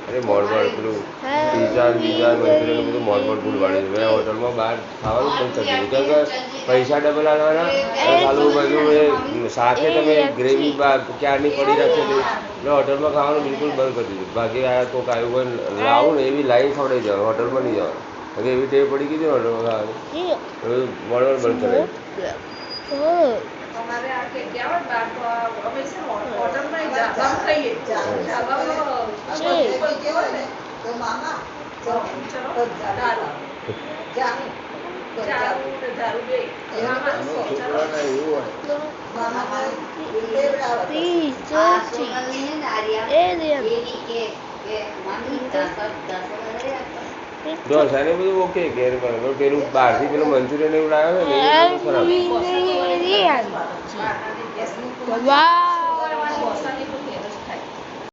અરે મોડબડ પેલું pizza Manchurian બધું મોડબડ ફૂડ વાળી મેં હોટલમાં બહાર ખાવાનું બંધ કરી દીધું કેમ કે પૈસા ડબલ આવવાના ખાલું બધું એ સાથે તમે ગ્રેવી ક્યારની પડી રાખેલી એટલે હોટલમાં ખાવાનું બિલકુલ બંધ કરી દીધું બાકી આ કોઈક આવ્યું કોઈ લાવું ને એવી લાઈન ખવડાવી જવાનું હોટલમાં નહીં જવાનું હવે એવી ટેવ પડી ગઈ છે હોટલમાં ખાવાનું મોડબડ બંધ કરે हमारे आके क्या बात तो अभी से होटल में हम खाइए तो मामा चलो दारू दारू दे मामा चलो मामा ઢોસાને બધું ઓકે ઘેર પર પેલું બહારથી પેલું મંચુરિયન એવું લાવે ને ખરાબ